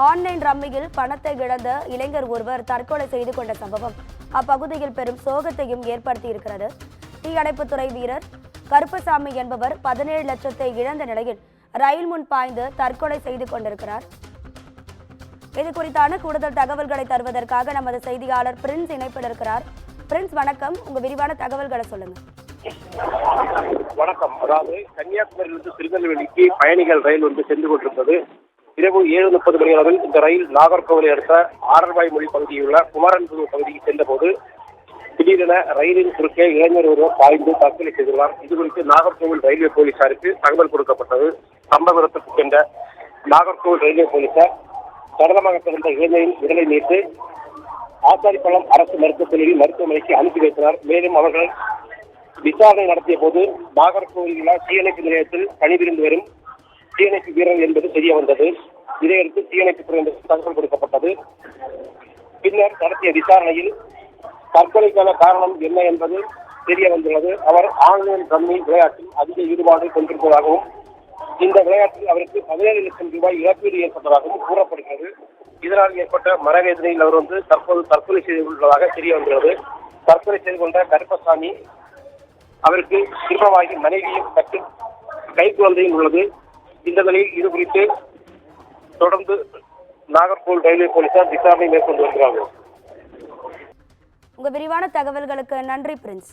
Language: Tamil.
ஆன்லைன் ரம்மியில் பணத்தை இழந்த இளைஞர் ஒருவர் தற்கொலை செய்து கொண்ட சம்பவம் அப்பகுதியில் பெரும் சோகத்தையும் ஏற்படுத்தி இருக்கிறது. தீயணைப்புத்துறை வீரர் கருப்பசாமி என்பவர் 17 லட்சத்தை இழந்த நிலையில் ரயில் முன் பாய்ந்து தற்கொலை செய்து கொண்டிருக்கிறார். இது குறித்தான கூடுதல் தகவல்களை தருவதற்காக நமது செய்தியாளர் பிரின்ஸ் இணைப்பில் இருக்கிறார். பிரின்ஸ் வணக்கம், உங்க விரிவான தகவல்களை சொல்லுங்க. வணக்கம். அதாவது கன்னியாகுமரியிலிருந்து திருநெல்வேலிக்கு பயணிகள் ரயில் ஒன்று சென்று கொண்டிருந்தது. இரவு 7:30 மணி அளவில் இந்த ரயில் நாகர்கோவிலை அடுத்த ஆரல்வாய்மொழி பகுதியில் உள்ள குமரன்புதூர் பகுதிக்கு சென்றபோது திடீரென ரயிலின் குறுக்கே இளைஞர் ஒருவர் பாய்ந்து தற்கொலை செய்துள்ளார். இது குறித்து நாகர்கோவில் ரயில்வே போலீசாருக்கு தகவல் கொடுக்கப்பட்டது. சம்பவ இடத்துக்கு சென்ற நாகர்கோவில் ரயில்வே போலீசார் சடலமாக கிடந்த இளைஞரின் உடலை மீட்டு ஆசாரிப்பள்ளம் அரசு மருத்துவமனைக்கு அனுப்பி வைத்தனர். மேலும் அவர்கள் விசாரணை நடத்திய போது நாகர்கோவில் உள்ள தீயணைப்பு நிலையத்தில் பணிபுரிந்து வரும் தீயணைப்பு வீரர் என்பது தெரிய வந்தது. இதையடுத்து தீயணைப்பு துறை தகவல் கொடுக்கப்பட்டது. பின்னர் நடத்திய விசாரணையில் தற்கொலைக்கான காரணம் என்ன என்பது தெரிய வந்துள்ளது. அவர் ஆன்லைன் ரம்மி விளையாட்டில் அதிக ஈடுபாடு கொண்டிருப்பதாகவும் இந்த விளையாட்டில் அவருக்கு 17 லட்சம் ரூபாய் இழப்பீடு ஏற்பட்டதாகவும் கூறப்படுகிறது. இதனால் ஏற்பட்ட மனவேதனையில் அவர் தற்போது தற்கொலை செய்து கொள்வதாக தெரிய வந்துள்ளது. தற்கொலை செய்து கொண்ட கருப்பசாமி அவருக்கு திருமணமாகி மனைவியும் கை குழந்தையும் உள்ளது. இந்த நிலையில் இது குறித்து தொடர்ந்து நாகர்கோவில் ரயில்வே போலீசார் விசாரணை மேற்கொண்டு வருகிறார்கள். உங்க விரிவான தகவல்களுக்கு நன்றி பிரின்ஸ்.